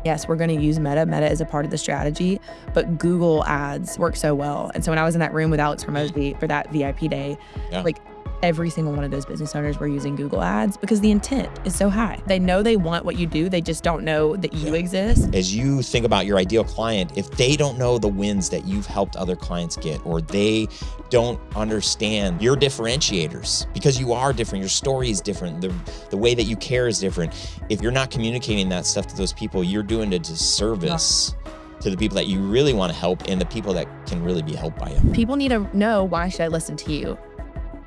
Yes, we're going to use Meta. Meta is a part of the strategy, but Google ads work so well. And so when I was in that room with Alex Hormozy for that VIP day, like every single one of those business owners were using Google ads because the intent is so high. They know they want what you do. They just don't know that you exist. As you think about your ideal client, if they don't know the wins that you've helped other clients get, or they don't understand your differentiators, because you are different, your story is different, the way that you care is different. If you're not communicating that stuff to those people, you're doing a disservice to the people that you really want to help and the people that can really be helped by you. People need to know, why should I listen to you?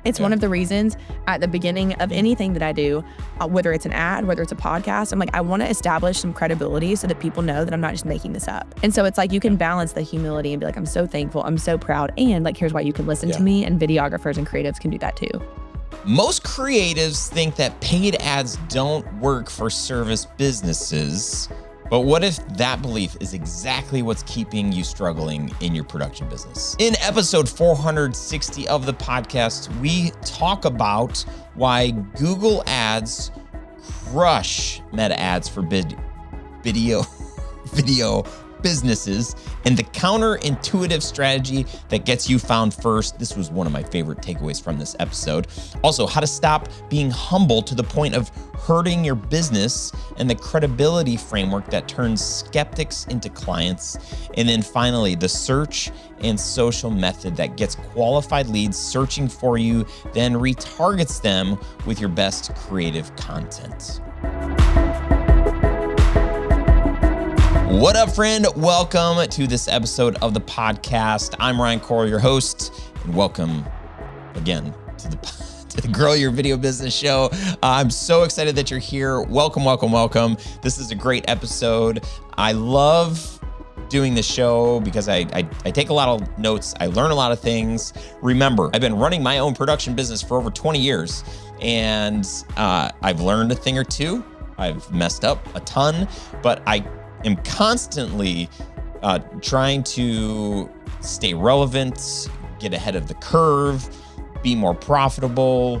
It's one of the reasons at the beginning of anything that I do, whether it's an ad, whether it's a podcast, I'm like, I want to establish some credibility so that people know that I'm not just making this up. And so it's like, you can balance the humility and be like, I'm so thankful, I'm so proud. And like, here's why you can listen to me, and videographers and creatives can do that too. Most creatives think that paid ads don't work for service businesses. But what if that belief is exactly what's keeping you struggling in your production business? In episode 460 of the podcast, we talk about why Google ads crush Meta ads for video businesses, and the counterintuitive strategy that gets you found first. This was one of my favorite takeaways from this episode. Also, how to stop being humble to the point of hurting your business, and the credibility framework that turns skeptics into clients. And then finally, the search and social method that gets qualified leads searching for you, then retargets them with your best creative content. What up, friend? Welcome to this episode of the podcast. I'm Ryan Corl, your host, and welcome again to the Grow Your Video Business Show. I'm so excited that you're here. Welcome, welcome, welcome. This is a great episode. I love doing this show because I take a lot of notes. I learn a lot of things. Remember, I've been running my own production business for over 20 years, and I've learned a thing or two. I've messed up a ton, but I am constantly trying to stay relevant, get ahead of the curve, be more profitable,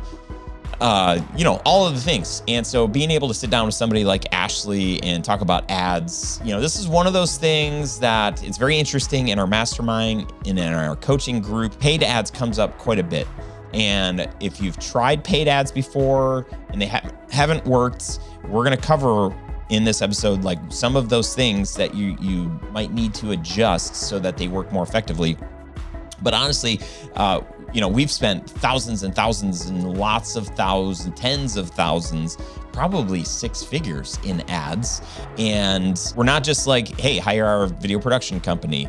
all of the things. And so being able to sit down with somebody like Ashley and talk about ads, this is one of those things that it's very interesting in our mastermind and in our coaching group. Paid ads comes up quite a bit. And if you've tried paid ads before and they haven't worked, we're going to cover in this episode, like some of those things that you might need to adjust so that they work more effectively. But honestly, we've spent thousands and thousands and lots of thousands, tens of thousands, probably six figures in ads. And we're not just like, hey, hire our video production company,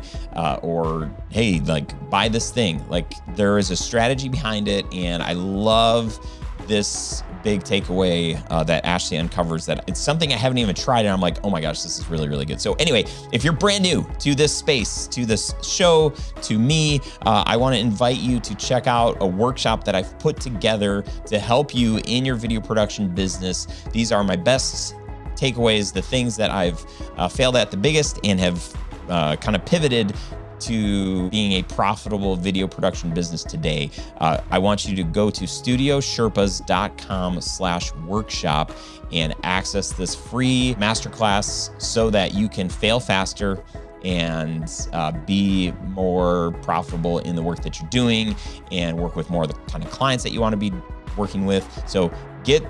or hey, like buy this thing. Like there is a strategy behind it. And I love this big takeaway that Ashley uncovers, that it's something I haven't even tried, and I'm like, oh my gosh, this is really, really good. So anyway, if you're brand new to this space, to this show, to me, I want to invite you to check out a workshop that I've put together to help you in your video production business. These are my best takeaways, the things that I've failed at the biggest and have kind of pivoted to being a profitable video production business today. I want you to go to studiosherpas.com/workshop and access this free masterclass so that you can fail faster and be more profitable in the work that you're doing and work with more of the kind of clients that you want to be working with. So get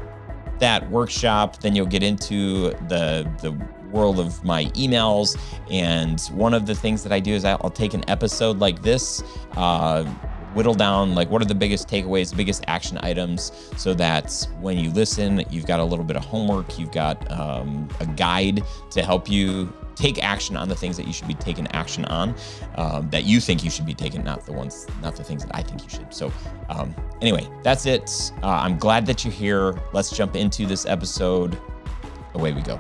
that workshop, then you'll get into the world of my emails. And one of the things that I do is I'll take an episode like this, whittle down like what are the biggest takeaways, the biggest action items, so that when you listen, you've got a little bit of homework, you've got a guide to help you take action on the things that you should be taking action on, that you think you should be taking, not the things that I think you should. So anyway, that's it. I'm glad that you're here. Let's jump into this episode. Away we go.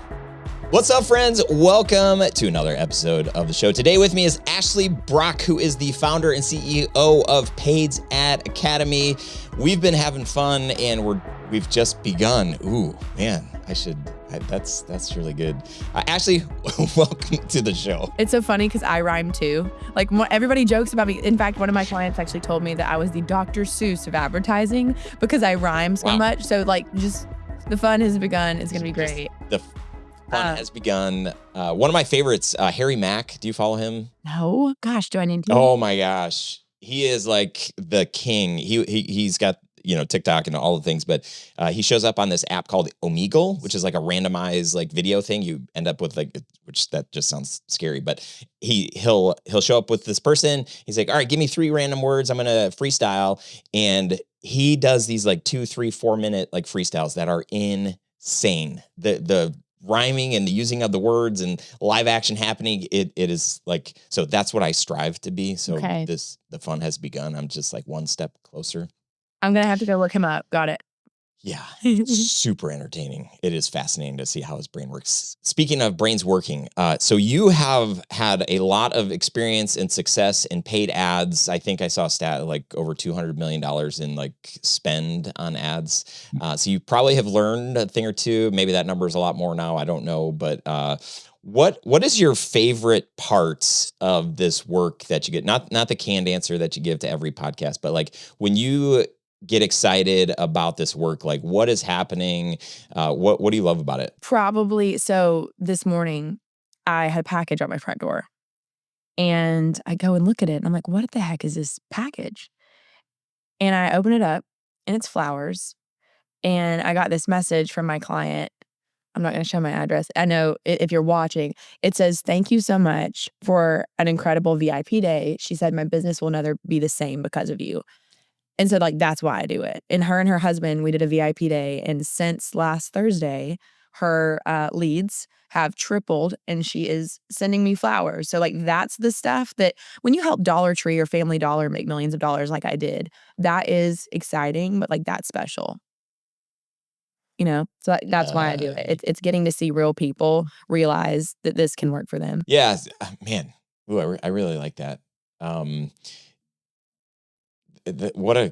What's up, friends? Welcome to another episode of the show. Today with me is Ashley Brock, who is the founder and CEO of Paid Ad Academy. We've been having fun and we've just begun. Ooh, man, that's really good. Ashley, welcome to the show. It's so funny because I rhyme too. Like everybody jokes about me. In fact, one of my clients actually told me that I was the Dr. Seuss of advertising because I rhyme so much. So like just the fun has begun. It's going to be great. Fun has begun. One of my favorites, Harry Mack. Do you follow him? No, gosh, do I need to? Oh my gosh. He is like the king. He's got, TikTok and all the things, but he shows up on this app called Omegle, which is like a randomized like video thing. You end up with which that just sounds scary, but he'll show up with this person. He's like, all right, give me 3 random words. I'm going to freestyle. And he does these like 2, 3, 4 minute like freestyles that are insane. The rhyming and the using of the words and live action happening. It is like, so that's what I strive to be. So Okay. the fun has begun. I'm just like one step closer. I'm going to have to go look him up. Got it. Yeah. Super entertaining. It is fascinating to see how his brain works. Speaking of brains working, so you have had a lot of experience and success in paid ads. I think I saw a stat like over $200 million in like spend on ads. So you probably have learned a thing or two. Maybe that number is a lot more now. I don't know. But what is your favorite parts of this work that you get? Not the canned answer that you give to every podcast, but like when you get excited about this work, like what is happening? What do you love about it? Probably. So this morning I had a package on my front door and I go and look at it and I'm like, what the heck is this package? And I open it up and it's flowers. And I got this message from my client. I'm not going to show my address. I know if you're watching, it says, thank you so much for an incredible VIP day. She said, my business will never be the same because of you. And so like, that's why I do it. And her husband, we did a VIP day. And since last Thursday, her leads have tripled and she is sending me flowers. So like, that's the stuff that when you help Dollar Tree or Family Dollar make millions of dollars like I did, that is exciting, but like that's special. So that's why I do it. It's getting to see real people realize that this can work for them. Yeah, man. Ooh, I really like that. That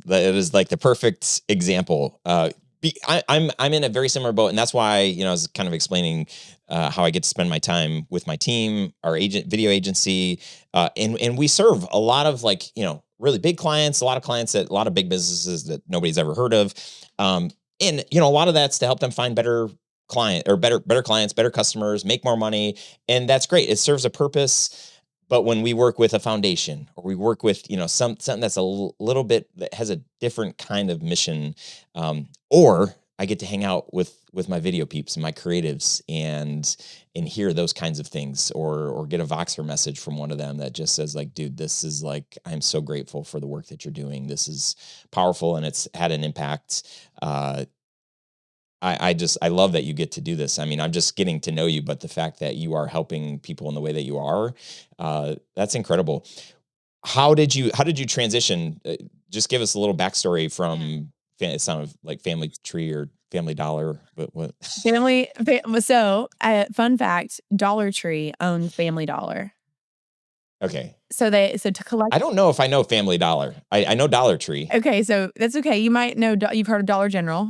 is like the perfect example. I'm in a very similar boat, and that's why I was kind of explaining how I get to spend my time with my team, our video agency, and we serve a lot of like really big clients, a lot of big businesses that nobody's ever heard of, and a lot of that's to help them find better clients, better customers, make more money, and that's great. It serves a purpose. But when we work with a foundation or we work with, something that's a little bit that has a different kind of mission, or I get to hang out with my video peeps and my creatives and hear those kinds of things, or get a Voxer message from one of them that just says like, dude, this is like, I'm so grateful for the work that you're doing. This is powerful and it's had an impact. I love that you get to do this. I mean, I'm just getting to know you, but the fact that you are helping people in the way that you are, that's incredible. How did you transition? Just give us a little backstory from, it sounded like Family Tree or Family Dollar, but what? So, fun fact, Dollar Tree owns Family Dollar. Okay. So to collect. I don't know if I know Family Dollar. I know Dollar Tree. Okay, so that's okay. You might know, you've heard of Dollar General.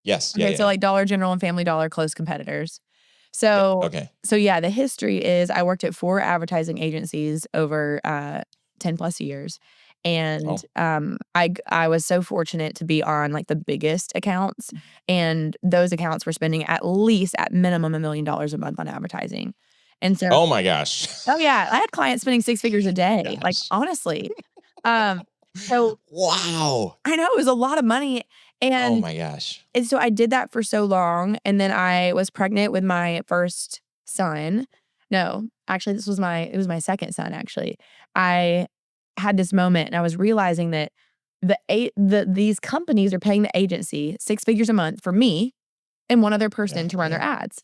Yes. Okay, Yeah. so like Dollar General and Family Dollar, close competitors. So, okay. So yeah, the history is I worked at 4 advertising agencies over 10 plus years. And I was so fortunate to be on like the biggest accounts. And those accounts were spending at minimum $1 million a month on advertising. And so, oh my gosh. Oh yeah, I had clients spending 6 figures a day. Gosh. Like honestly. So wow. I know it was a lot of money. And oh my gosh. And so I did that for so long. And then I was pregnant with my first son. No, actually, it was my second son, actually. I had this moment and I was realizing that these companies are paying the agency 6 figures a month for me and one other person to run their ads.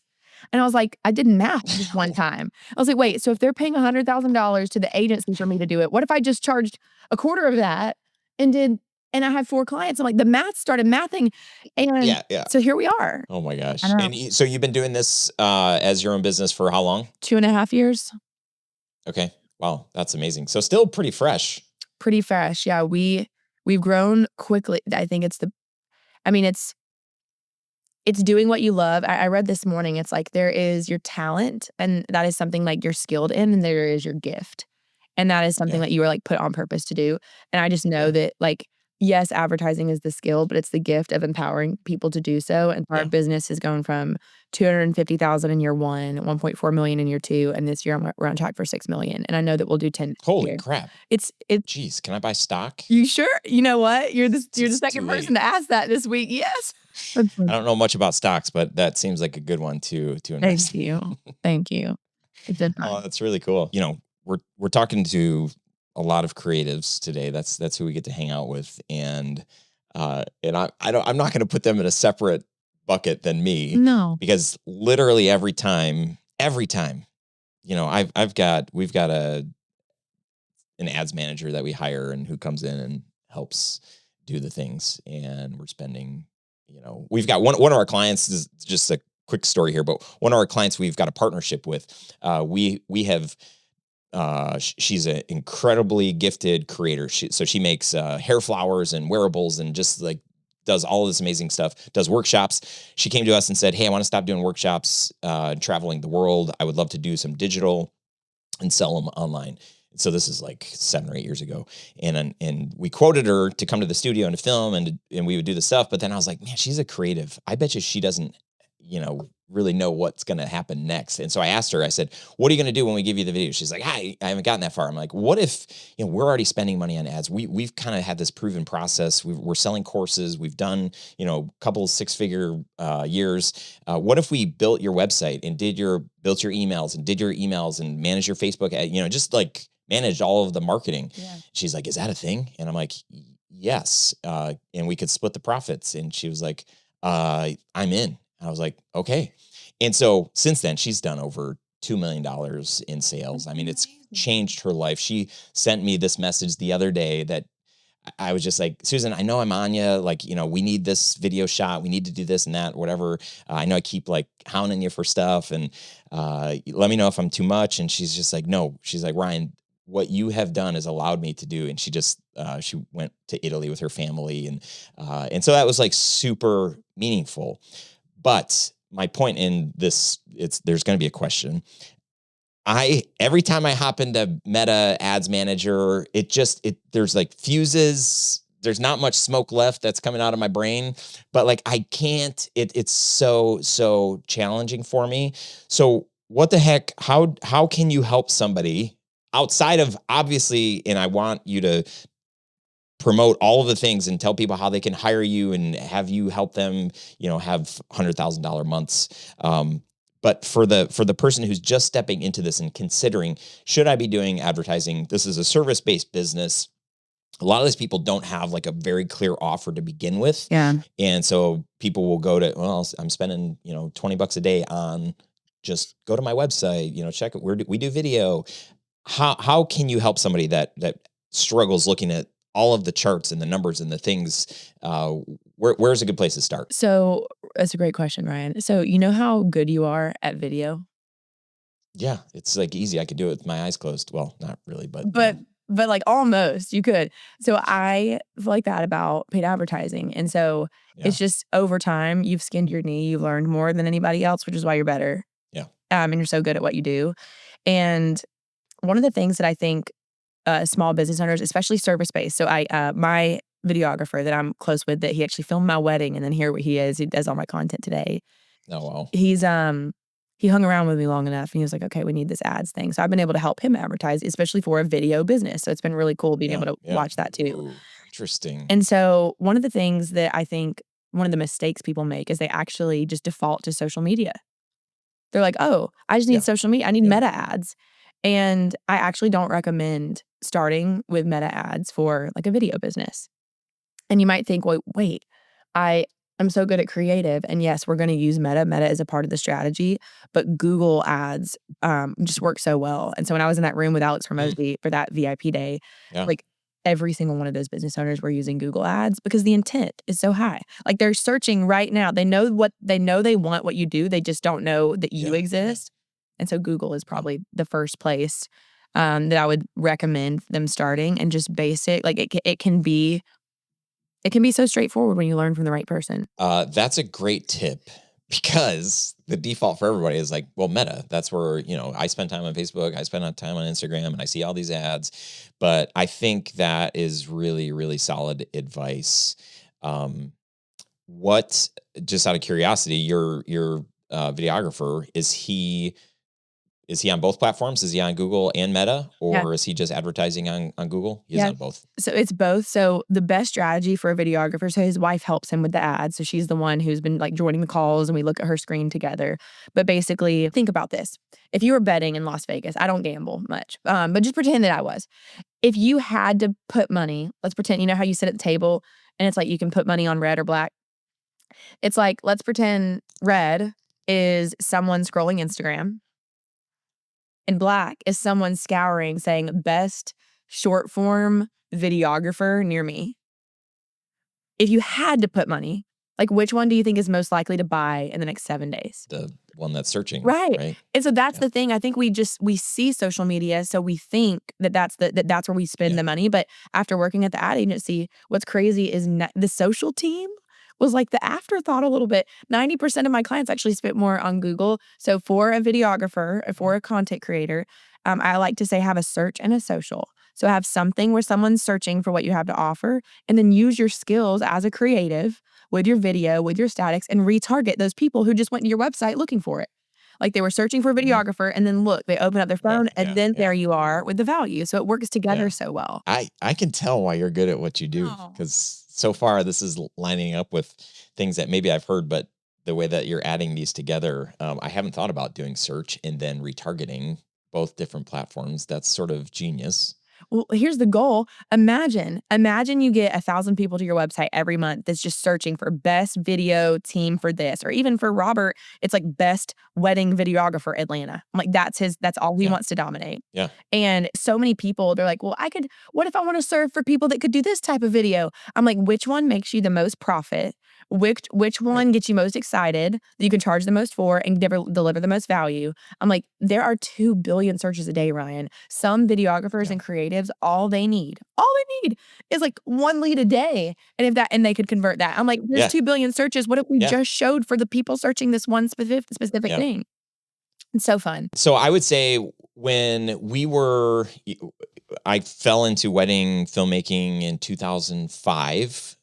And I was like, I did math just one time. I was like, wait, so if they're paying $100,000 to the agency for me to do it, what if I just charged a quarter of that and I had 4 clients? I'm like, the math started mathing. And so here we are. Oh my gosh. And so you've been doing this as your own business for how long? 2.5 years. Okay. Wow. That's amazing. So still pretty fresh. Pretty fresh. Yeah. We've grown quickly. I think it's doing what you love. I read this morning, it's like there is your talent and that is something like you're skilled in, and there is your gift. And that is something that you were like put on purpose to do. And I just know that like yes, advertising is the skill, but it's the gift of empowering people to do so. And our business has gone from 250,000 in year 1, 1.4 million in year 2, and this year we're on track for 6 million. And I know that we'll do 10. Holy crap. It's Jeez, can I buy stock? You sure? You know what? You're the second too person late. to ask that this week. Yes. I don't know much about stocks, but that seems like a good one to invest. Thank you. Thank you. It's been fun. Oh, that's really cool. You know, we're talking to a lot of creatives today. That's who we get to hang out with, and I'm not going to put them in a separate bucket than me. No, because literally every time, you know, we've got an ads manager that we hire and who comes in and helps do the things, and we're spending, you know, we've got one of our clients, is just a quick story here, but one of our clients we've got a partnership with, we have, she's an incredibly gifted creator. So she makes hair flowers and wearables and just like does all this amazing stuff, does workshops. She came to us and said, hey, I want to stop doing workshops, traveling the world. I would love to do some digital and sell them online. So this is like 7 or 8 years ago. And we quoted her to come to the studio and to film and we would do the stuff. But then I was like, man, she's a creative. I bet you she doesn't, you know, really know what's going to happen next. And so I asked her, I said, what are you going to do when we give you the video? She's like, I haven't gotten that far. I'm like, what if, you know, we're already spending money on ads. We've kind of had this proven process. We're selling courses. We've done, you know, a couple 6-figure years. What if we built your website and built your emails and managed your Facebook ad, you know, just like managed all of the marketing. Yeah. She's like, is that a thing? And I'm like, yes. And we could split the profits. And she was like, I'm in. I was like, okay. And so since then, she's done over $2 million in sales. I mean, it's changed her life. She sent me this message the other day that I was just like, Susan, I know I'm on you. Like, you know, we need this video shot. We need to do this and that, whatever. I know I keep like hounding you for stuff, and let me know if I'm too much. And she's just like, no. She's like, Ryan, what you have done has allowed me to do. And she just, she went to Italy with her family. And so that was like super meaningful. But my point in this, there's going to be a question. Every time I hop into Meta Ads Manager, there's like fuses. There's not much smoke left that's coming out of my brain, but like, I can't, it's so challenging for me. So what the heck, how can you help somebody outside of, obviously, and I want you to promote all of the things and tell people how they can hire you and have you help them, you know, have $100,000 months. But for the person who's just stepping into this and considering, should I be doing advertising? This is a service-based business. A lot of these people don't have like a very clear offer to begin with. Yeah. And so people will go to, well, I'm spending, you know, $20 a day on, just go to my website, you know, check it. We do video. How can you help somebody that struggles looking at all of the charts and the numbers and the things? Where's a good place to start? So that's a great question, Ryan. So you know how good you are at video? Yeah, it's like easy. I could do it with my eyes closed. Well, not really, but like almost you could. So I feel like that about paid advertising. And so it's just over time, you've skinned your knee, you've learned more than anybody else, which is why you're better. Yeah. And you're so good at what you do. And one of the things that I think small business owners, especially service-based. So my videographer that I'm close with, that he actually filmed my wedding, and then here he is. He does all my content today. Oh, wow. He hung around with me long enough, and he was like, okay, we need this ads thing. So I've been able to help him advertise, especially for a video business. So it's been really cool being able to watch that too. Ooh, interesting. And so one of the things that I think, one of the mistakes people make is they actually just default to social media. They're like, oh, I just need social media. I need meta ads. And I actually don't recommend starting with meta ads for like a video business. And you might think, wait, I'm so good at creative. And yes, we're going to use meta. Meta is a part of the strategy, but Google ads just work so well. And so when I was in that room with Alex Hormozy for that VIP day, like every single one of those business owners were using Google ads because the intent is so high. Like they're searching right now. They know they want what you do. They just don't know that you exist. And so Google is probably the first place that I would recommend them starting, and just basic, like it can be so straightforward when you learn from the right person. That's a great tip, because the default for everybody is like, well, Meta, that's where, I spend time on Facebook, I spend time on Instagram, and I see all these ads. But I think that is really, really solid advice. What, just out of curiosity, your videographer, is he on both platforms? Is he on Google and Meta, Yeah. or is he just advertising on Google? He's Yeah. on both. So it's both. So the best strategy for a videographer, so his wife helps him with the ads. So she's the one who's been like joining the calls and we look at her screen together. But basically, think about this. If you were betting in Las Vegas, I don't gamble much, but just pretend that I was. If you had to put money, let's pretend, you know how you sit at the table and it's like you can put money on red or black. It's like, let's pretend red is someone scrolling Instagram and black is someone scouring saying best short form videographer near me. If you had to put money, like which one do you think is most likely to buy in the next 7 days? The one that's searching. Right. And so that's the thing. I think we see social media, so we think that's where we spend the money. But after working at the ad agency, what's crazy is the social team was like the afterthought a little bit. 90% of my clients actually spent more on Google. So for a videographer, for a content creator, I like to say have a search and a social. So have something where someone's searching for what you have to offer, and then use your skills as a creative with your video, with your statics, and retarget those people who just went to your website looking for it. Like they were searching for a videographer, and then look, they open up their phone, and then there you are with the value. So it works together so well. I can tell why you're good at what you do, because so far this is lining up with things that maybe I've heard, but the way that you're adding these together, I haven't thought about doing search and then retargeting both different platforms. That's sort of genius. Well, here's the goal. Imagine you get 1,000 people to your website every month that's just searching for best video team for this, or even for Robert, it's like best wedding videographer Atlanta. I'm like, that's all he wants to dominate. Yeah. And so many people, they're like, well, what if I want to serve for people that could do this type of video? I'm like, which one makes you the most profit? Which one gets you most excited that you can charge the most for and deliver the most value? I'm like, there are 2 billion searches a day, Ryan. Some videographers and creatives, all they need is like 1 lead a day. And they could convert that. I'm like, there's 2 billion searches. What if we just showed for the people searching this one specific thing? It's so fun. So I would say I fell into wedding filmmaking in 2005.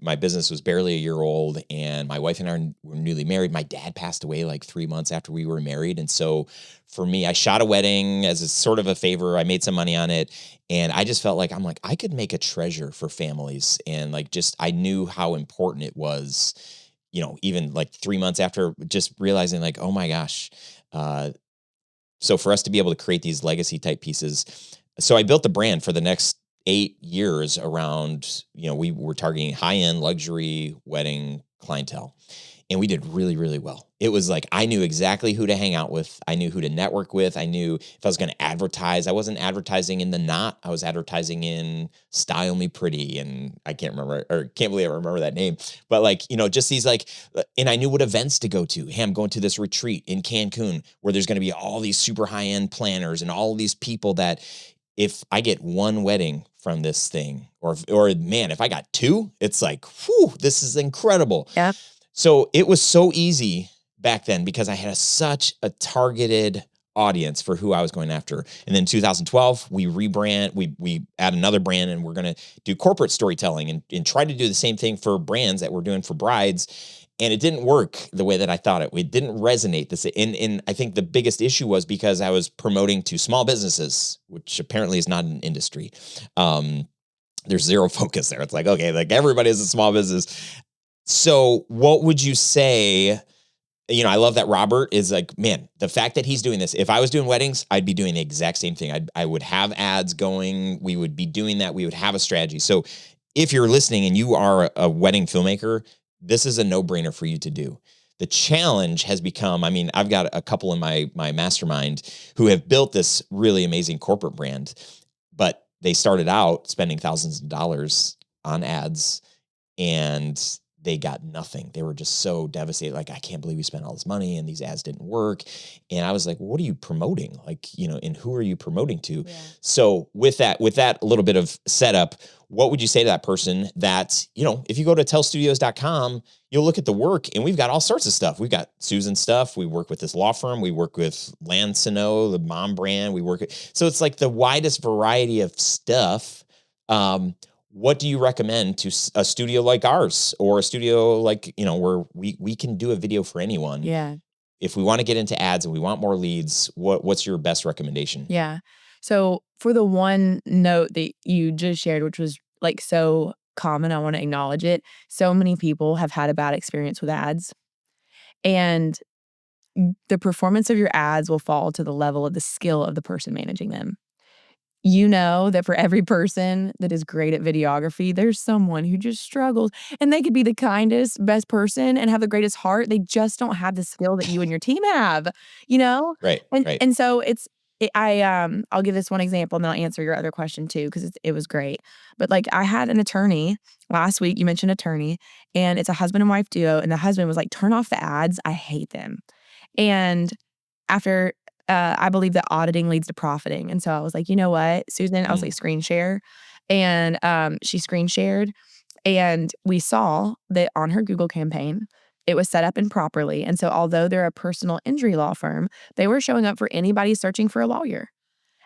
My business was barely a year old, and my wife and I were newly married. My dad passed away like 3 months after we were married. And so for me, I shot a wedding as a sort of a favor. I made some money on it, and I just felt like, I could make a treasure for families. And I knew how important it was, even like 3 months after, just realizing like, oh my gosh. So for us to be able to create these legacy type pieces. So I built the brand for the next 8 years around, we were targeting high-end luxury wedding clientele, and we did really, really well. It was like, I knew exactly who to hang out with. I knew who to network with. I knew if I was going to advertise, I wasn't advertising in the knot. I was advertising in Style Me Pretty. And I can't believe I remember that name, but just these and I knew what events to go to. Hey, I'm going to this retreat in Cancun where there's going to be all these super high-end planners and all these people that, if I get one wedding from this thing, or man, if I got 2, it's like, whew, this is incredible. Yeah. So it was so easy back then because I had such a targeted audience for who I was going after. And then 2012, we rebrand, we add another brand, and we're going to do corporate storytelling and try to do the same thing for brands that we're doing for brides. And it didn't work the way that I thought it. It didn't resonate. And I think the biggest issue was because I was promoting to small businesses, which apparently is not an industry. There's zero focus there. It's like, okay, like everybody is a small business. So what would you say? I love that Robert is like, man, the fact that he's doing this, if I was doing weddings, I'd be doing the exact same thing. I would have ads going. We would be doing that. We would have a strategy. So if you're listening and you are a wedding filmmaker, this is a no-brainer for you to do. The challenge has become, I've got a couple in my mastermind who have built this really amazing corporate brand, but they started out spending thousands of dollars on ads, and they got nothing. They were just so devastated. Like, I can't believe we spent all this money and these ads didn't work. And I was like, what are you promoting? Like, and who are you promoting to? Yeah. So with that little bit of setup, what would you say to that person that, if you go to tellstudios.com, you'll look at the work and we've got all sorts of stuff. We've got Susan's stuff. We work with this law firm. We work with Lansino, the mom brand. So it's like the widest variety of stuff. What do you recommend to a studio like ours, or a studio like, where we can do a video for anyone? Yeah. If we want to get into ads and we want more leads, what's your best recommendation? Yeah. So for the one note that you just shared, which was like so common, I want to acknowledge it. So many people have had a bad experience with ads, and the performance of your ads will fall to the level of the skill of the person managing them. You know that for every person that is great at videography, there's someone who just struggles, and they could be the kindest, best person and have the greatest heart. They just don't have the skill that you and your team have, Right. And so I'll give this one example and then I'll answer your other question too, because it was great. But like, I had an attorney last week. You mentioned attorney, and it's a husband and wife duo, and the husband was like, "Turn off the ads. I hate them." And after I believe that auditing leads to profiting. And so I was like, you know what, Susan, I was like, screen share. And she screen shared. And we saw that on her Google campaign, it was set up improperly. And so although they're a personal injury law firm, they were showing up for anybody searching for a lawyer.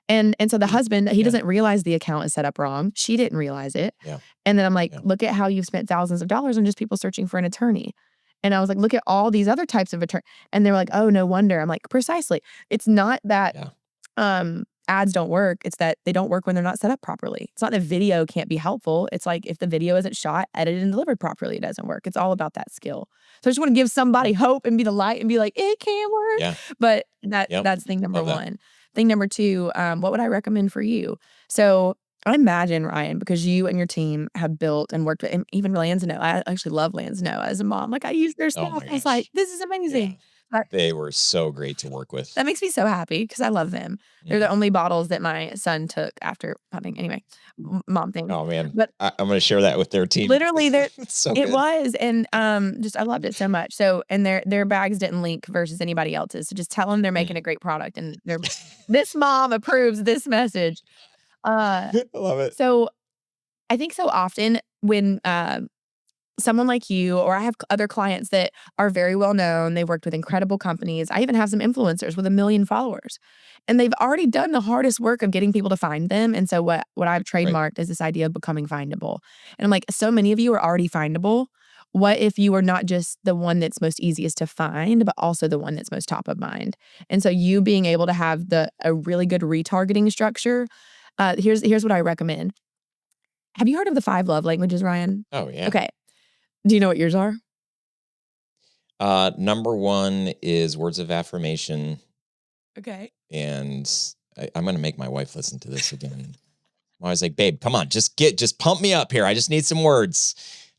And so the husband, he doesn't realize the account is set up wrong. She didn't realize it. Yeah. And then I'm like, look at how you've spent thousands of dollars on just people searching for an attorney. And I was like, look at all these other types of attorney. And they were like, oh, no wonder. I'm like, precisely. It's not that ads don't work. It's that they don't work when they're not set up properly. It's not that video can't be helpful. It's like, if the video isn't shot, edited, and delivered properly, it doesn't work. It's all about that skill. So I just want to give somebody hope and be the light and be like, it can work. Yeah. But that's thing number one. Thing number two, what would I recommend for you? So I imagine, Ryan, because you and your team have built and worked with, and even Lansino. I actually love Lansino as a mom. Like, I use their stuff. I was like, this is amazing. Yeah. They were so great to work with. That makes me so happy because I love them. They're the only bottles that my son took after pupping. Anyway, mom thing. Oh man, but I'm going to share that with their team. Literally, so it was, and just I loved it so much. So, and their bags didn't link versus anybody else's. So just tell them they're making a great product, and this mom approves this message. I love it. So I think so often when someone like you, or I have other clients that are very well known, they've worked with incredible companies. I even have some influencers with 1 million followers, and they've already done the hardest work of getting people to find them. And so what I've trademarked is this idea of becoming findable. And I'm like, so many of you are already findable. What if you are not just the one that's most easiest to find, but also the one that's most top of mind? And so you being able to have a really good retargeting structure. Here's what I recommend. Have you heard of the 5 love languages, Ryan? Oh, yeah. Okay. Do you know what yours are? Number 1 is words of affirmation. Okay. And I'm going to make my wife listen to this again. I was like, babe, come on, just pump me up here. I just need some words.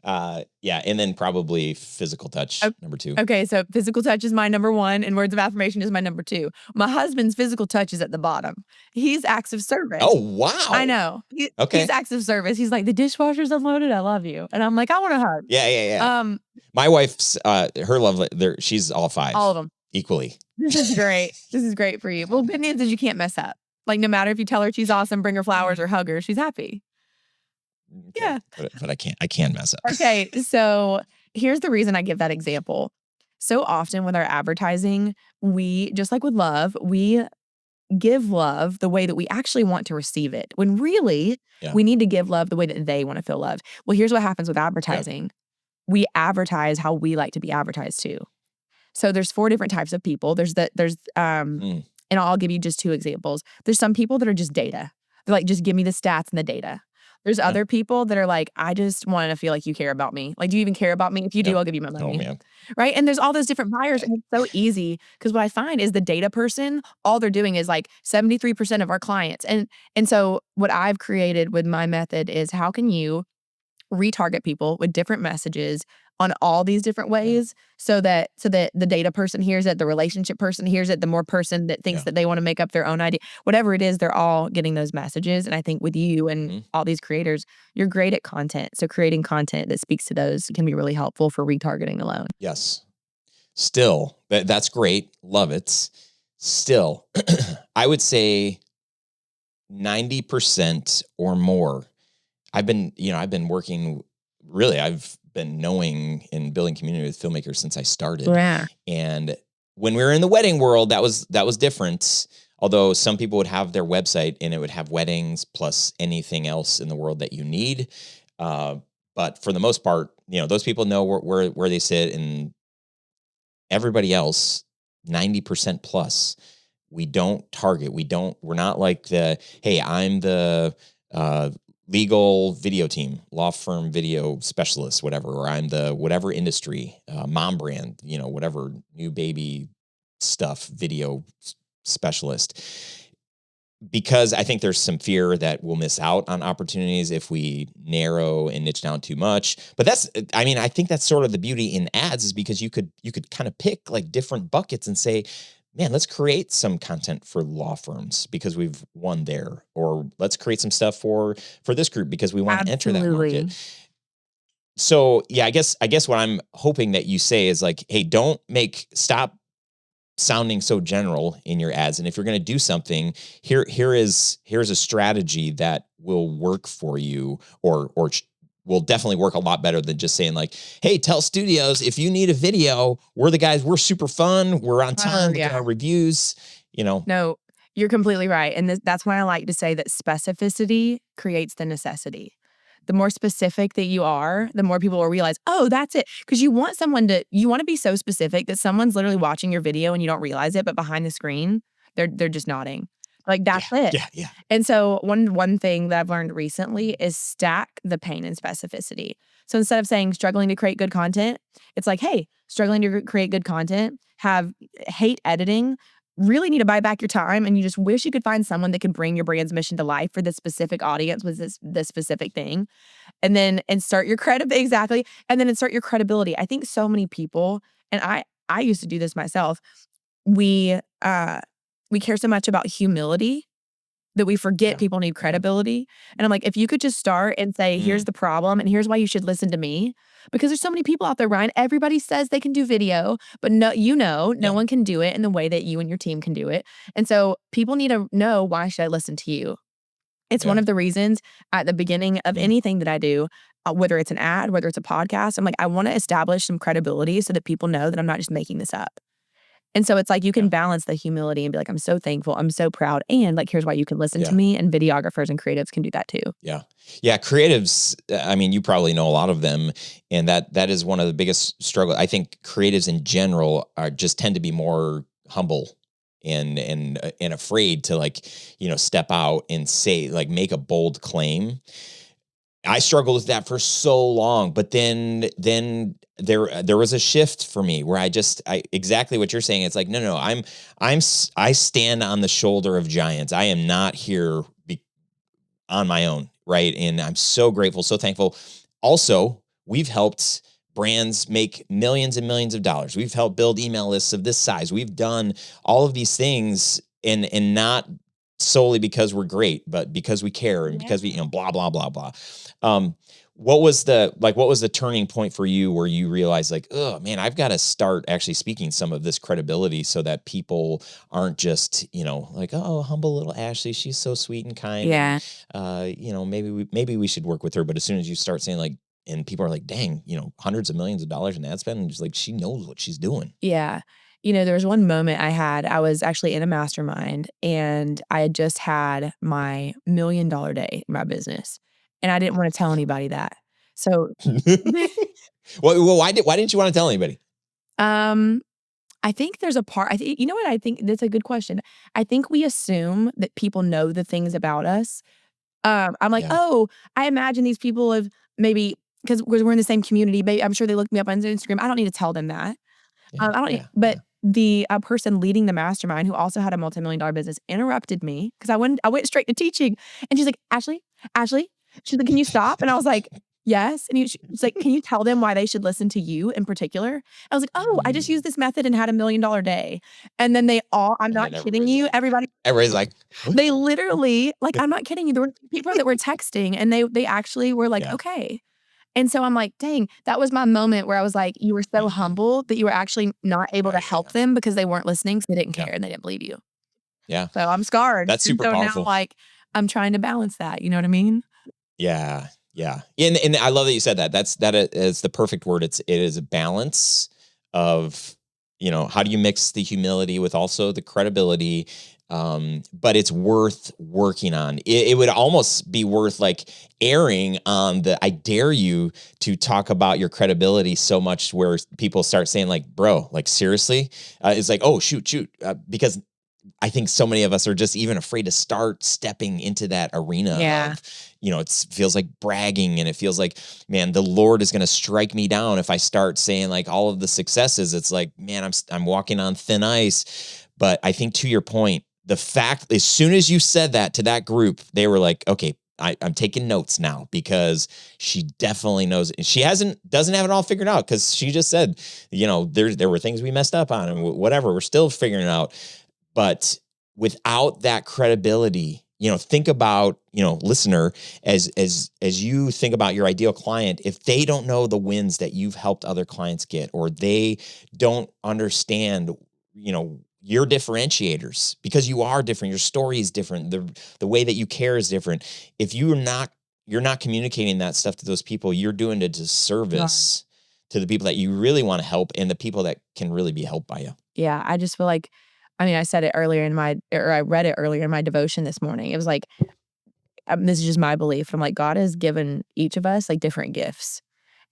And then probably physical touch, number 2. Okay, so physical touch is my number 1, and words of affirmation is my number 2. My husband's physical touch is at the bottom. He's acts of service. Oh, wow. I know. He's acts of service. He's like, the dishwasher's unloaded. I love you. And I'm like, I want a hug. Yeah. My wife's, her love, she's all 5. All of them. Equally. This is great. This is great for you. Well, good news is you can't mess up. Like, no matter if you tell her she's awesome, bring her flowers or hug her, she's happy. Okay. Yeah. But I can mess up. Okay. So here's the reason I give that example. So often with our advertising, we, just like with love, we give love the way that we actually want to receive it. When really, we need to give love the way that they want to feel loved. Well, here's what happens with advertising. We advertise how we like to be advertised to. So there's 4 different types of people. And I'll give you just 2 examples. There's some people that are just data. They're like, just give me the stats and the data. There's other people that are like, I just want to feel like you care about me. Like, do you even care about me? If you do, I'll give you my money. Oh, man. Right? And there's all those different buyers. And it's so easy because what I find is the data person, all they're doing is like 73% of our clients. And so what I've created with my method is, how can you retarget people with different messages on all these different ways so that the data person hears it, the relationship person hears it, the more person that thinks that they want to make up their own idea, whatever it is, they're all getting those messages. And I think with you and all these creators, you're great at content. So creating content that speaks to those can be really helpful for retargeting alone. Yes. Still, that's great. Love it. Still, I would say 90% or more. I've been working, really, I've been knowing and building community with filmmakers since I started. Yeah. And when we were in the wedding world, that was different. Although some people would have their website and it would have weddings plus anything else in the world that you need. But for the most part, those people know where they sit, and everybody else, 90% plus, we don't target. We're not like hey, I'm the legal video team, law firm video specialist, whatever, or I'm the whatever industry, mom brand, whatever new baby stuff, video specialist. Because I think there's some fear that we'll miss out on opportunities if we narrow and niche down too much. But I think that's sort of the beauty in ads, is because you could kind of pick like different buckets and say, man, let's create some content for law firms because we've won there, or let's create some stuff for this group because we want to enter that market. So yeah, I guess what I'm hoping that you say is like, hey, stop sounding so general in your ads. And if you're going to do something, here's a strategy that will work for you, or will definitely work a lot better than just saying like, hey, tell studios, if you need a video, we're the guys, we're super fun, we're on time, look at our reviews, No, you're completely right. And that's why I like to say that specificity creates the necessity. The more specific that you are, the more people will realize, oh, that's it. Because you want to be so specific that someone's literally watching your video and you don't realize it, but behind the screen, they're just nodding. Like, that's it. Yeah. And so one thing that I've learned recently is stack the pain and specificity. So instead of saying struggling to create good content, it's like, hey, struggling to create good content, hate editing, really need to buy back your time, and you just wish you could find someone that can bring your brand's mission to life for this specific audience with this specific thing. And then insert your credibility. And then insert your credibility. I think so many people, and I used to do this myself, we care so much about humility that we forget people need credibility. And I'm like, if you could just start and say, here's the problem and here's why you should listen to me. Because there's so many people out there, Ryan. Everybody says they can do video, but no one can do it in the way that you and your team can do it. And so people need to know, why should I listen to you? It's one of the reasons at the beginning of anything that I do, whether it's an ad, whether it's a podcast, I'm like, I want to establish some credibility so that people know that I'm not just making this up. And so it's like you can balance the humility and be like, I'm so thankful, I'm so proud, and like, here's why you can listen to me. And videographers and creatives can do that too. Yeah. Creatives, I mean, you probably know a lot of them, and that is one of the biggest struggles. I think creatives in general tend to be more humble and afraid to step out and say, like, make a bold claim. I struggled with that for so long, but then there was a shift for me where I exactly what you're saying. It's like, no, I stand on the shoulder of giants. I am not here on my own. Right. And I'm so grateful, so thankful. Also, we've helped brands make millions and millions of dollars. We've helped build email lists of this size. We've done all of these things, and not solely because we're great, but because we care and because we, blah, blah, blah, blah. What was the turning point for you where you realized, like, oh man, I've got to start actually speaking some of this credibility so that people aren't just, like, oh, humble little Ashley, she's so sweet and kind. Yeah. And, maybe we should work with her. But as soon as you start saying, like, and people are like, dang, hundreds of millions of dollars in ad spend, and just like, she knows what she's doing. Yeah. There was one moment I was actually in a mastermind, and I had just had my $1 million day in my business, and I didn't want to tell anybody that. So well, why didn't you want to tell anybody? I think there's a part, you know what I think? That's a good question. I think we assume that people know the things about us. I'm like, oh, I imagine these people have maybe, because we're in the same community, maybe I'm sure they looked me up on Instagram. I don't need to tell them that. But the person leading the mastermind, who also had a multi-million-dollar business, interrupted me because I went straight to teaching, and she's like, Ashley, she's like, can you stop? And I was like, yes. And she's like, can you tell them why they should listen to you in particular? I was like, oh, I just used this method and had $1 million day. And then I'm And not then kidding you. everybody's like, what? They literally, like, I'm not kidding you. There were people that were texting and they actually were like, Yeah. okay. And so I'm like, dang, that was my moment where I was like, you were so humble that you were actually not able to help them because they weren't listening, because they didn't care and they didn't believe you. Yeah. So I'm scarred. That's super and so powerful. now, like, I'm trying to balance that. You know what I mean? Yeah. Yeah. And I love that you said that. That is the perfect word. It is a balance of, how do you mix the humility with also the credibility? But it's worth working on. It would almost be worth like erring on I dare you to talk about your credibility so much where people start saying like, bro, like seriously, it's like, oh, shoot. Because I think so many of us are just even afraid to start stepping into that arena of, it feels like bragging, and it feels like, man, the Lord is going to strike me down if I start saying like all of the successes. It's like, man, I'm walking on thin ice. But I think to your point, the fact, as soon as you said that to that group, they were like, okay, I'm taking notes now, because she definitely knows. She doesn't have it all figured out, because she just said, there were things we messed up on and whatever. We're still figuring it out. But without that credibility, think about, listener, as you think about your ideal client, if they don't know the wins that you've helped other clients get, or they don't understand, your differentiators, because you are different, your story is different, the way that you care is different. If you're not communicating that stuff to those people, you're doing a disservice to the people that you really want to help and the people that can really be helped by you. Yeah. I just feel like, I said it earlier I read it earlier in my devotion this morning. It was like, this is just my belief. I'm like, God has given each of us like different gifts.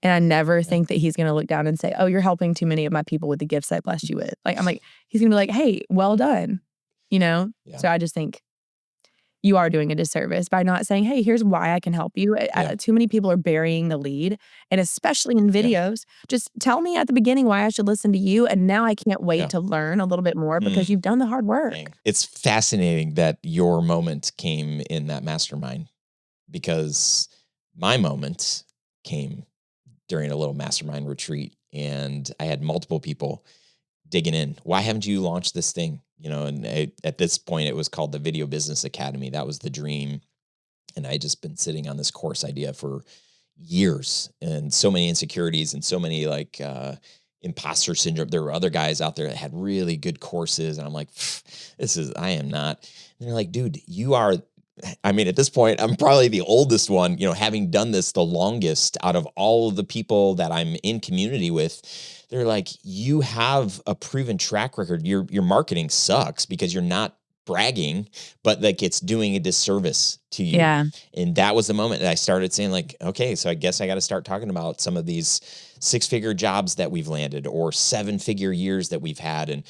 And I never think that he's going to look down and say, oh, you're helping too many of my people with the gifts I blessed you with. Like, I'm like, he's going to be like, hey, well done. Yeah. So I just think you are doing a disservice by not saying, hey, here's why I can help you. Too many people are burying the lead. And especially in videos, just tell me at the beginning why I should listen to you. And now I can't wait to learn a little bit more because you've done the hard work. Dang. It's fascinating that your moment came in that mastermind, because my moment came during a little mastermind retreat, and I had multiple people digging in. Why haven't you launched this thing? And at this point, it was called the Video Business Academy. That was the dream. And I had just been sitting on this course idea for years, and so many insecurities and so many like imposter syndrome. There were other guys out there that had really good courses. And I'm like, I am not. And they're like, dude, you are. At this point, I'm probably the oldest one, having done this the longest out of all of the people that I'm in community with. They're like, you have a proven track record. Your marketing sucks because you're not bragging, but like it's doing a disservice to you. Yeah. And that was the moment that I started saying like, okay, so I guess I got to start talking about some of these 6-figure jobs that we've landed, or 7-figure years that we've had. And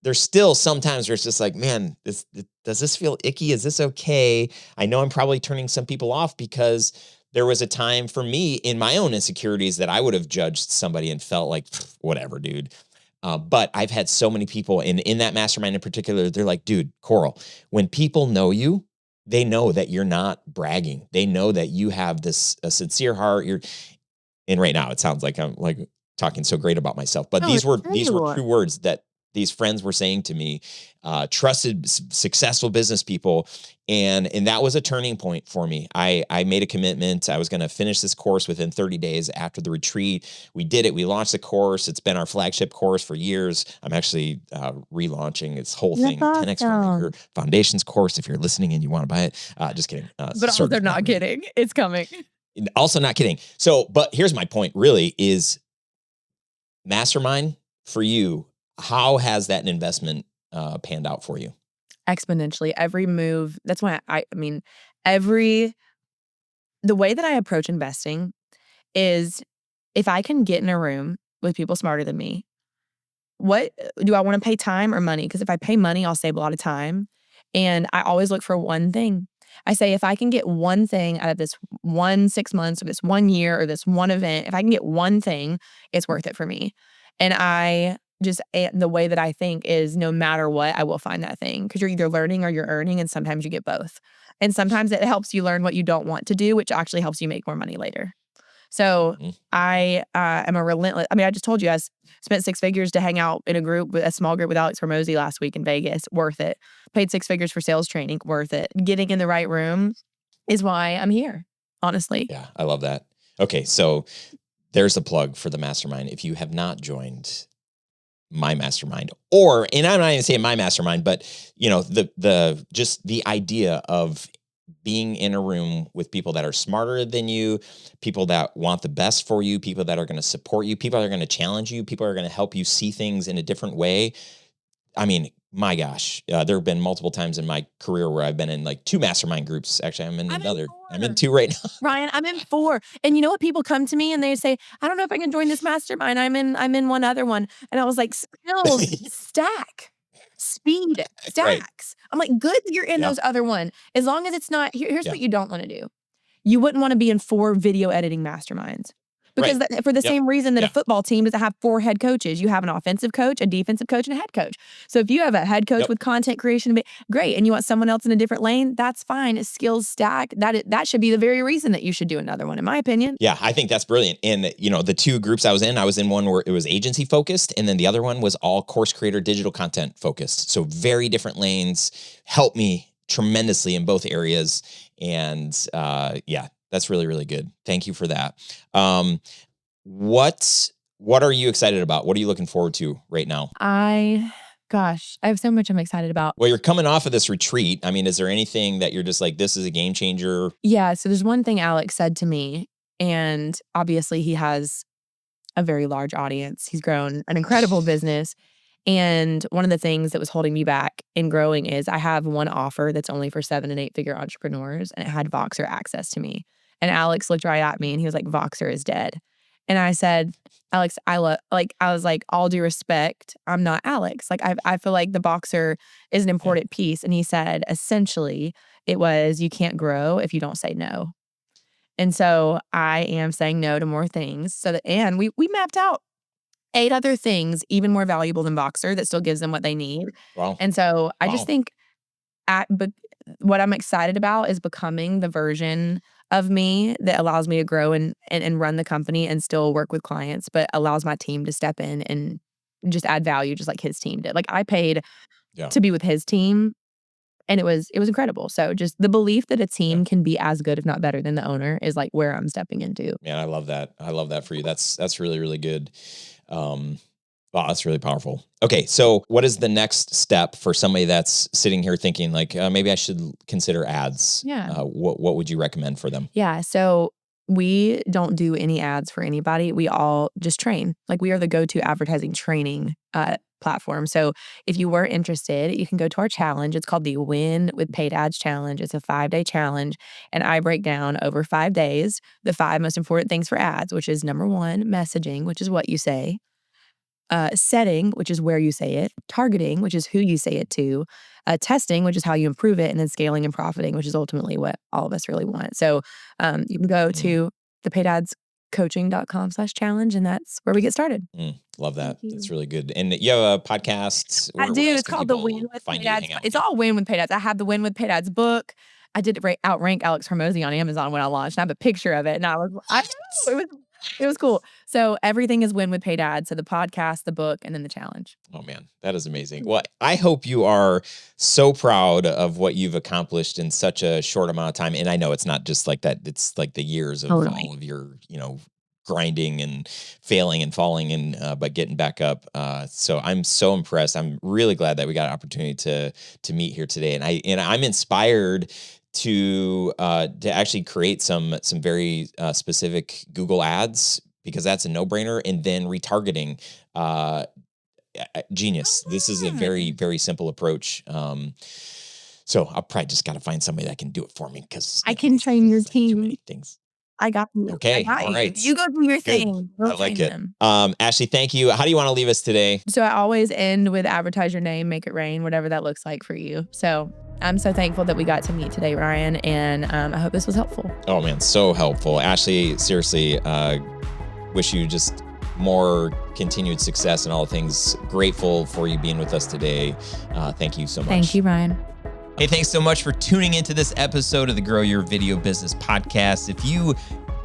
there's still sometimes where it's just like, man, does this feel icky? Is this okay? I know I'm probably turning some people off, because there was a time for me in my own insecurities that I would have judged somebody and felt like, whatever, dude. But I've had so many people, and in that mastermind in particular, they're like, dude, Coral, when people know you, they know that you're not bragging. They know that you have a sincere heart. And right now it sounds like I'm like talking so great about myself, but these were true words that these friends were saying to me, trusted, successful business people. And that was a turning point for me. I made a commitment. I was going to finish this course within 30 days after the retreat. We did it. We launched the course. It's been our flagship course for years. I'm actually relaunching this whole thing. Awesome. 10X Filmmaker Foundations course. If you're listening and you want to buy it, just kidding. But also they're not kidding. It's coming. Also not kidding. So, but here's my point really is Mastermind for you. How has that investment panned out for you? Exponentially. Every move. That's why the way that I approach investing is, if I can get in a room with people smarter than me, what do I want to pay, time or money? Because if I pay money, I'll save a lot of time. And I always look for one thing. I say, if I can get one thing out of this 6 months or this 1 year or this one event, if I can get one thing, it's worth it for me. And I the way that I think is no matter what, I will find that thing because you're either learning or you're earning, and sometimes you get both. And sometimes it helps you learn what you don't want to do, which actually helps you make more money later. So I am a relentless. I mean, I just told you I spent 6 figures to hang out in a small group with Alex Hormozy last week in Vegas. Worth it. Paid 6 figures for sales training. Worth it. Getting in the right room is why I'm here, honestly. Yeah, I love that. Okay, so there's a plug for the Mastermind. If you have not joined my Mastermind, and I'm not even saying my Mastermind, but just the idea of being in a room with people that are smarter than you, people that want the best for you, people that are going to support you, people that are going to challenge you, people that are going to help you see things in a different way. I mean, my gosh, there have been multiple times in my career where I've been in like 2 Mastermind groups. Actually, I'm in 2 right now. Ryan, I'm in 4. And you know what? People come to me and they say, I don't know if I can join this Mastermind. I'm in one other one. And I was like, skills, stack. Speed, stacks. Right. I'm like, good that you're in those other one. As long as it's not, here's what you don't want to do. You wouldn't want to be in 4 video editing masterminds. Because for the same reason that a football team doesn't have 4 head coaches. You have an offensive coach, a defensive coach, and a head coach. So if you have a head coach with content creation, great, and you want someone else in a different lane, that's fine. It's skills stacked. That should be the very reason that you should do another one, in my opinion. Yeah, I think that's brilliant. And the 2 groups I was in one where it was agency focused, and then the other one was all course creator digital content focused. So very different lanes. Helped me tremendously in both areas. And that's really, really good. Thank you for that. What are you excited about? What are you looking forward to right now? I have so much I'm excited about. Well, you're coming off of this retreat. I mean, is there anything that you're just like, this is a game changer? Yeah. So there's one thing Alex said to me, and obviously he has a very large audience. He's grown an incredible business. And one of the things that was holding me back in growing is I have one offer that's only for 7- and 8-figure entrepreneurs, and it had Voxer access to me. And Alex looked right at me and he was like, Voxer is dead. And I said, Alex, I was like, all due respect, I'm not Alex. Like, I feel like the Voxer is an important piece. And he said, essentially, it was, you can't grow if you don't say no. And so I am saying no to more things. And we mapped out 8 other things even more valuable than Voxer that still gives them what they need. Wow. And so I just think what I'm excited about is becoming the version of me that allows me to grow and run the company and still work with clients, but allows my team to step in and just add value just like his team did. Like, I paid to be with his team, and it was incredible. So just the belief that a team can be as good, if not better, than the owner is like where I'm stepping into. Man, I love that. I love that for you. That's really, really good. Wow, that's really powerful. Okay, so what is the next step for somebody that's sitting here thinking like, maybe I should consider ads? Yeah. What would you recommend for them? Yeah, so we don't do any ads for anybody. We all just train. Like, we are the go-to advertising training platform. So if you were interested, you can go to our challenge. It's called the Win with Paid Ads Challenge. It's a 5-day challenge. And I break down over 5 days the 5 most important things for ads, which is number 1, messaging, which is what you say. Setting, which is where you say it. Targeting, which is who you say it to. Testing, which is how you improve it. And then scaling and profiting, which is ultimately what all of us really want. So you can go to thepaidadscoaching.com/challenge, and that's where we get started. Love that. That's really good. And you have a podcast? I do. It's called The Win with Paid Ads. It's all Win with Paid Ads. I have the Win with Paid Ads book. I did outrank Alex Hormozy on Amazon when I launched. And I have a picture of it. And it was cool. So everything is Win with Paid Ads. So the podcast, the book, and then the challenge. Oh man, that is amazing. Well, I hope you are so proud of what you've accomplished in such a short amount of time. And I know it's not just like that. It's like the years of all of your, grinding and failing and falling and but getting back up. So I'm so impressed. I'm really glad that we got an opportunity to meet here today. And I'm inspired to actually create some very specific Google ads, because that's a no-brainer. And then retargeting, genius. This is a very, very simple approach. So I'll probably just got to find somebody that can do it for me, because I can train your team. Too many things. I got you. Okay. All right. You go do your thing. I like it. Ashley, thank you. How do you want to leave us today? So I always end with advertise your name, make it rain, whatever that looks like for you. So I'm so thankful that we got to meet today, Ryan, and I hope this was helpful. Oh man, so helpful. Ashley, seriously, wish you just more continued success and all the things. Grateful for you being with us today. Thank you so much. Thank you, Ryan. Hey, thanks so much for tuning into this episode of the Grow Your Video Business podcast. If you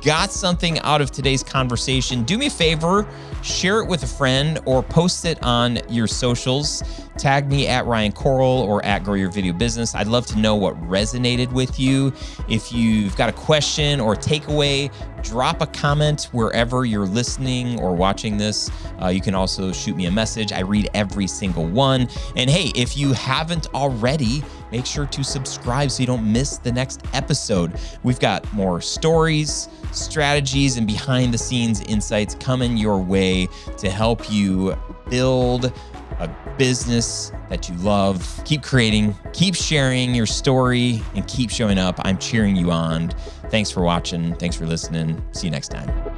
got something out of today's conversation, do me a favor, share it with a friend or post it on your socials. Tag me at Ryan Coral or at Grow Your Video Business. I'd love to know what resonated with you. If you've got a question or takeaway, drop a comment wherever you're listening or watching this. You can also shoot me a message. I read every single one. And hey, if you haven't already, make sure to subscribe so you don't miss the next episode. We've got more stories, strategies, and behind the scenes insights coming your way to help you build a business that you love. Keep creating, keep sharing your story, and keep showing up. I'm cheering you on. Thanks for watching. Thanks for listening. See you next time.